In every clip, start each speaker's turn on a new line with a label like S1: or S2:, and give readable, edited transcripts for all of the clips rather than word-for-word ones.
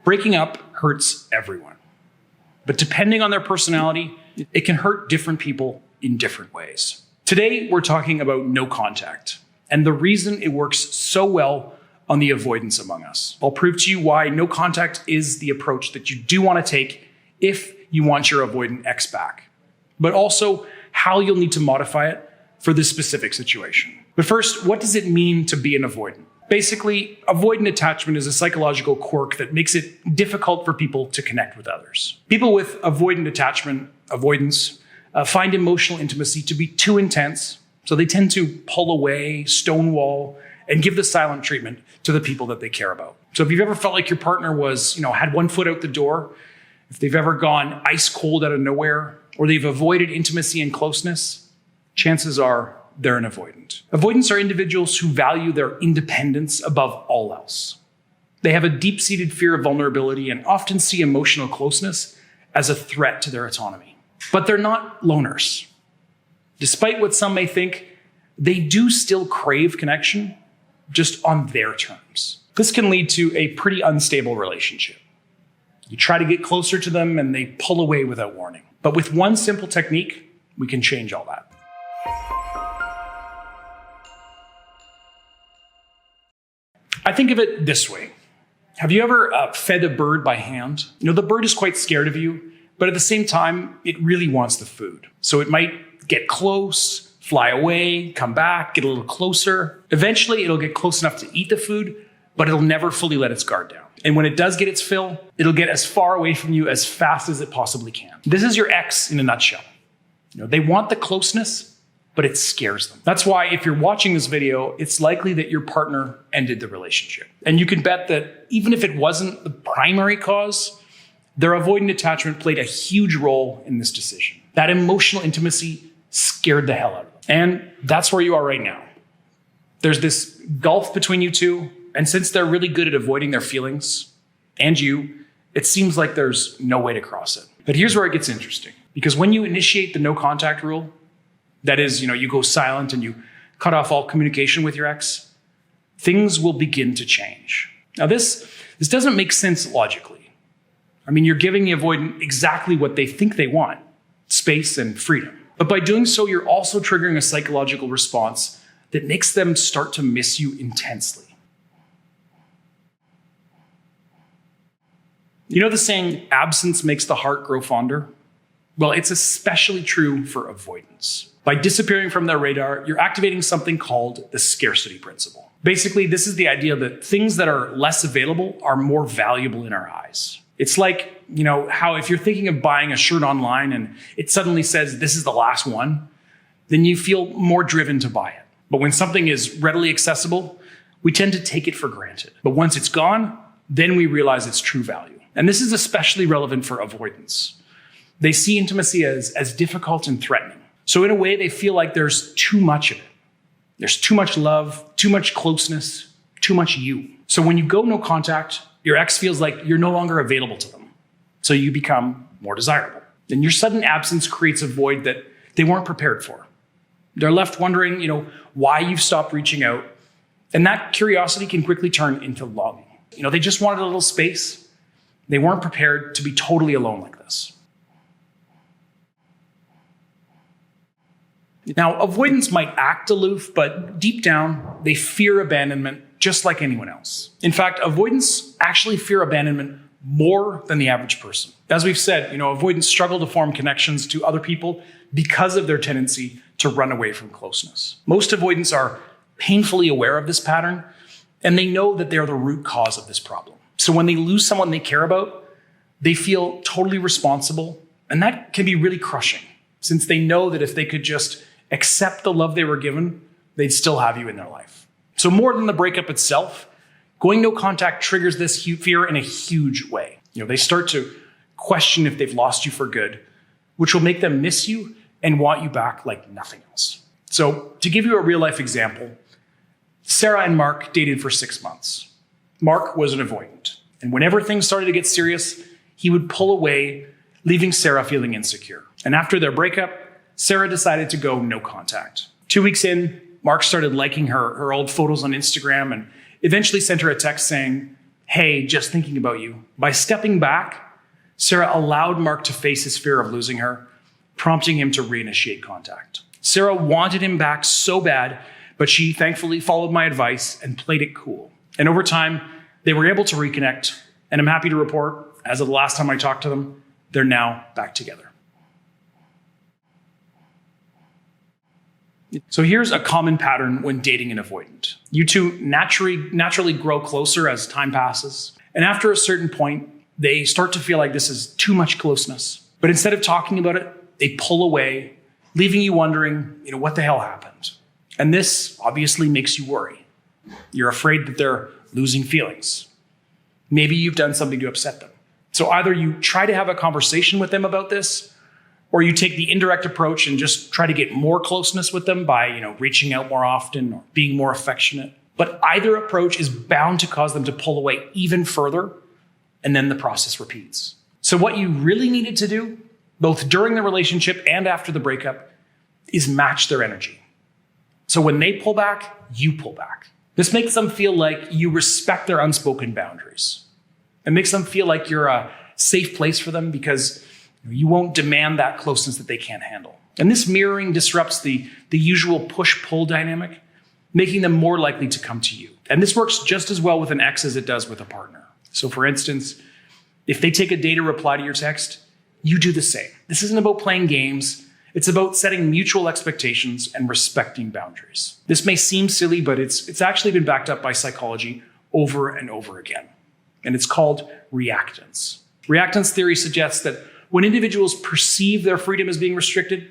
S1: Breaking up hurts everyone. But depending on their personality, it can hurt different people in different ways. Today, we're talking about no contact and the reason it works so well on the avoidants among us. I'll prove to you why no contact is the approach that you do want to take if you want your avoidant ex back, but also how you'll need to modify it for this specific situation. But first, what does it mean to be an avoidant? Basically, avoidant attachment is a psychological quirk that makes it difficult for people to connect with others. People with avoidant attachment, avoidance, find emotional intimacy to be too intense, so they tend to pull away, stonewall, and give the silent treatment to the people that they care about. So if you've ever felt like your partner was, had one foot out the door, if they've ever gone ice cold out of nowhere, or they've avoided intimacy and closeness, chances are they're an avoidant. Avoidants are individuals who value their independence above all else. They have a deep-seated fear of vulnerability and often see emotional closeness as a threat to their autonomy. But they're not loners. Despite what some may think, they do still crave connection, just on their terms. This can lead to a pretty unstable relationship. You try to get closer to them and they pull away without warning. But with one simple technique, we can change all that. I think of it this way. Have you ever fed a bird by hand? The bird is quite scared of you, but at the same time, it really wants the food. So it might get close, fly away, come back, get a little closer. Eventually, it'll get close enough to eat the food, but it'll never fully let its guard down. And when it does get its fill, it'll get as far away from you as fast as it possibly can. This is your ex in a nutshell. They want the closeness, but it scares them. That's why if you're watching this video, it's likely that your partner ended the relationship. And you can bet that even if it wasn't the primary cause, their avoidant attachment played a huge role in this decision. That emotional intimacy scared the hell out of them. And that's where you are right now. There's this gulf between you two, and since they're really good at avoiding their feelings, and you, it seems like there's no way to cross it. But here's where it gets interesting. Because when you initiate the no contact rule, that is, you go silent and you cut off all communication with your ex, things will begin to change. Now this doesn't make sense logically. You're giving the avoidant exactly what they think they want, space and freedom. But by doing so, you're also triggering a psychological response that makes them start to miss you intensely. You know the saying, absence makes the heart grow fonder? Well, it's especially true for avoidance. By disappearing from their radar, you're activating something called the scarcity principle. Basically, this is the idea that things that are less available are more valuable in our eyes. It's like, how if you're thinking of buying a shirt online and it suddenly says this is the last one, then you feel more driven to buy it. But when something is readily accessible, we tend to take it for granted. But once it's gone, then we realize its true value. And this is especially relevant for avoidants. They see intimacy as difficult and threatening. So in a way, they feel like there's too much of it. There's too much love, too much closeness, too much you. So when you go no contact, your ex feels like you're no longer available to them. So you become more desirable. And your sudden absence creates a void that they weren't prepared for. They're left wondering, why you've stopped reaching out. And that curiosity can quickly turn into longing. They just wanted a little space. They weren't prepared to be totally alone like this. Now, avoidants might act aloof, but deep down, they fear abandonment just like anyone else. In fact, avoidants actually fear abandonment more than the average person. As we've said, avoidants struggle to form connections to other people because of their tendency to run away from closeness. Most avoidants are painfully aware of this pattern, and they know that they're the root cause of this problem. So when they lose someone they care about, they feel totally responsible, and that can be really crushing, since they know that if they could just accept the love they were given, they'd still have you in their life. So more than the breakup itself, going no contact triggers this fear in a huge way. They start to question if they've lost you for good, which will make them miss you and want you back like nothing else. So to give you a real life example, Sarah and Mark dated for 6 months. Mark was an avoidant, and whenever things started to get serious, he would pull away, leaving Sarah feeling insecure. And after their breakup, Sarah decided to go no contact. 2 weeks in, Mark started liking her old photos on Instagram and eventually sent her a text saying, "Hey, just thinking about you." By stepping back, Sarah allowed Mark to face his fear of losing her, prompting him to reinitiate contact. Sarah wanted him back so bad, but she thankfully followed my advice and played it cool. And over time, they were able to reconnect, and I'm happy to report, as of the last time I talked to them, they're now back together. So here's a common pattern when dating an avoidant. You two naturally grow closer as time passes. And after a certain point, they start to feel like this is too much closeness. But instead of talking about it, they pull away, leaving you wondering, what the hell happened? And this obviously makes you worry. You're afraid that they're losing feelings. Maybe you've done something to upset them. So either you try to have a conversation with them about this, or you take the indirect approach and just try to get more closeness with them by, reaching out more often or being more affectionate. But either approach is bound to cause them to pull away even further, and then the process repeats. So what you really needed to do, both during the relationship and after the breakup, is match their energy. So when they pull back, you pull back. This makes them feel like you respect their unspoken boundaries. It makes them feel like you're a safe place for them because you won't demand that closeness that they can't handle. And this mirroring disrupts the usual push-pull dynamic, making them more likely to come to you. And this works just as well with an ex as it does with a partner. So for instance, if they take a day to reply to your text, you do the same. This isn't about playing games. It's about setting mutual expectations and respecting boundaries. This may seem silly, but it's actually been backed up by psychology over and over again. And it's called reactance. Reactance theory suggests that when individuals perceive their freedom as being restricted,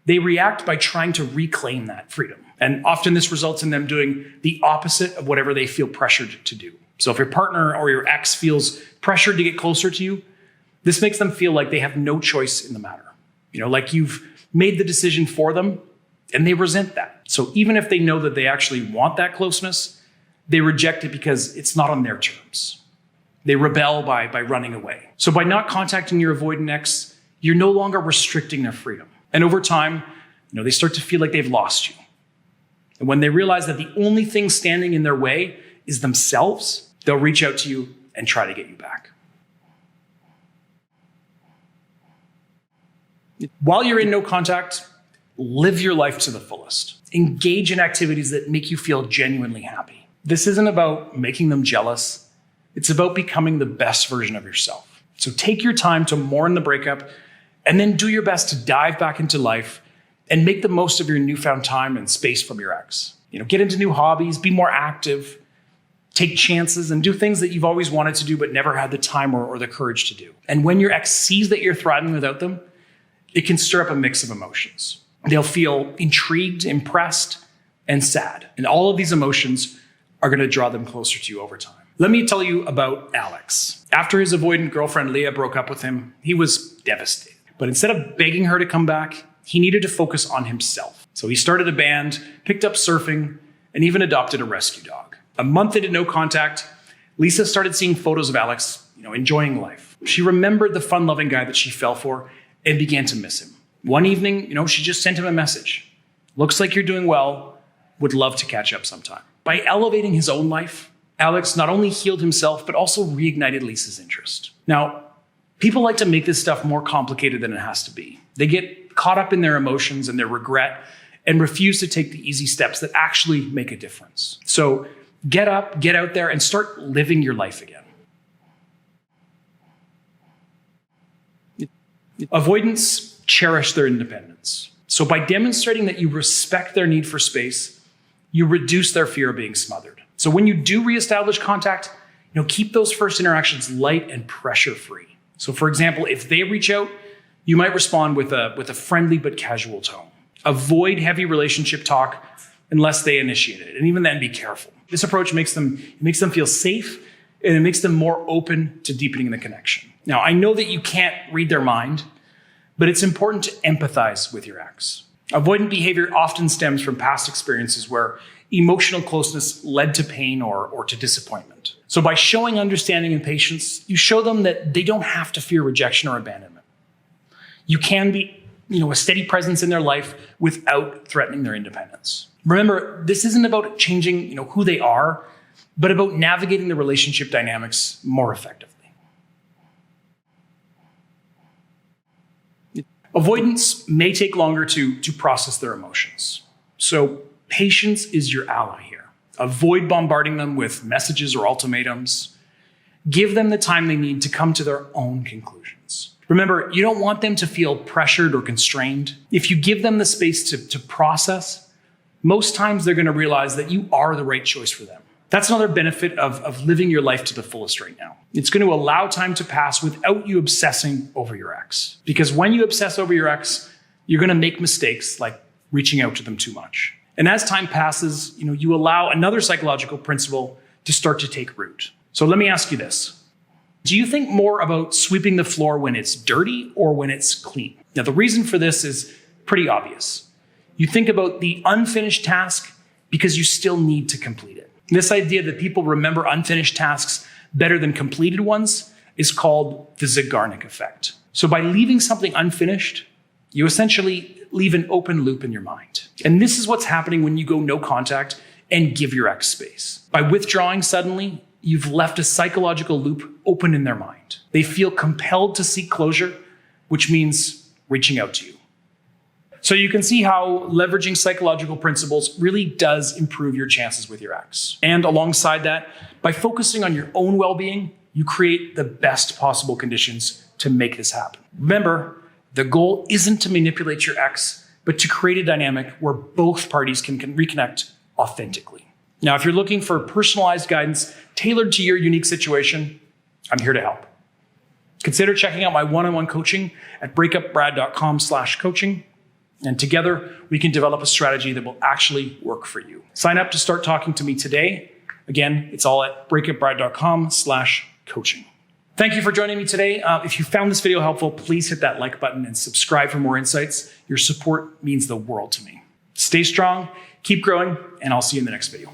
S1: they react by trying to reclaim that freedom. And often this results in them doing the opposite of whatever they feel pressured to do. So if your partner or your ex feels pressured to get closer to you, this makes them feel like they have no choice in the matter. Like you've made the decision for them, and they resent that. So even if they know that they actually want that closeness, they reject it because it's not on their terms. They rebel by running away. So by not contacting your avoidant ex, you're no longer restricting their freedom. And over time, they start to feel like they've lost you. And when they realize that the only thing standing in their way is themselves, they'll reach out to you and try to get you back. While you're in no contact, live your life to the fullest. Engage in activities that make you feel genuinely happy. This isn't about making them jealous. It's about becoming the best version of yourself. So take your time to mourn the breakup and then do your best to dive back into life and make the most of your newfound time and space from your ex. Get into new hobbies, be more active, take chances, and do things that you've always wanted to do but never had the time or the courage to do. And when your ex sees that you're thriving without them, it can stir up a mix of emotions. They'll feel intrigued, impressed, and sad. And all of these emotions are going to draw them closer to you over time. Let me tell you about Alex. After his avoidant girlfriend Leah broke up with him, he was devastated. But instead of begging her to come back, he needed to focus on himself. So he started a band, picked up surfing, and even adopted a rescue dog. A month into no contact, Lisa started seeing photos of Alex, enjoying life. She remembered the fun-loving guy that she fell for and began to miss him. One evening, she just sent him a message. "Looks like you're doing well. Would love to catch up sometime." By elevating his own life, Alex not only healed himself, but also reignited Lisa's interest. Now, people like to make this stuff more complicated than it has to be. They get caught up in their emotions and their regret and refuse to take the easy steps that actually make a difference. So get up, get out there, and start living your life again. Avoidants cherish their independence. So by demonstrating that you respect their need for space, you reduce their fear of being smothered. So when you do reestablish contact, keep those first interactions light and pressure-free. So for example, if they reach out, you might respond with a friendly but casual tone. Avoid heavy relationship talk unless they initiate it. And even then, be careful. This approach makes them feel safe, and it makes them more open to deepening the connection. Now, I know that you can't read their mind, but it's important to empathize with your ex. Avoidant behavior often stems from past experiences where emotional closeness led to pain or to disappointment. So by showing understanding and patience, you show them that they don't have to fear rejection or abandonment. You can be, a steady presence in their life without threatening their independence. Remember, this isn't about changing, who they are. but about navigating the relationship dynamics more effectively. Avoidants may take longer to process their emotions. So patience is your ally here. Avoid bombarding them with messages or ultimatums. Give them the time they need to come to their own conclusions. Remember, you don't want them to feel pressured or constrained. If you give them the space to process, most times they're going to realize that you are the right choice for them. That's another benefit of living your life to the fullest right now. It's going to allow time to pass without you obsessing over your ex. Because when you obsess over your ex, you're going to make mistakes like reaching out to them too much. And as time passes, you allow another psychological principle to start to take root. So let me ask you this. Do you think more about sweeping the floor when it's dirty or when it's clean? Now, the reason for this is pretty obvious. You think about the unfinished task because you still need to complete it. This idea that people remember unfinished tasks better than completed ones is called the Zeigarnik effect. So by leaving something unfinished, you essentially leave an open loop in your mind. And this is what's happening when you go no contact and give your ex space. By withdrawing suddenly, you've left a psychological loop open in their mind. They feel compelled to seek closure, which means reaching out to you. So you can see how leveraging psychological principles really does improve your chances with your ex. And alongside that, by focusing on your own well-being, you create the best possible conditions to make this happen. Remember, the goal isn't to manipulate your ex, but to create a dynamic where both parties can reconnect authentically. Now, if you're looking for personalized guidance tailored to your unique situation, I'm here to help. Consider checking out my one-on-one coaching at breakupbrad.com/coaching. And together, we can develop a strategy that will actually work for you. Sign up to start talking to me today. Again, it's all at breakupbrad.com/coaching. Thank you for joining me today. If you found this video helpful, please hit that like button and subscribe for more insights. Your support means the world to me. Stay strong, keep growing, and I'll see you in the next video.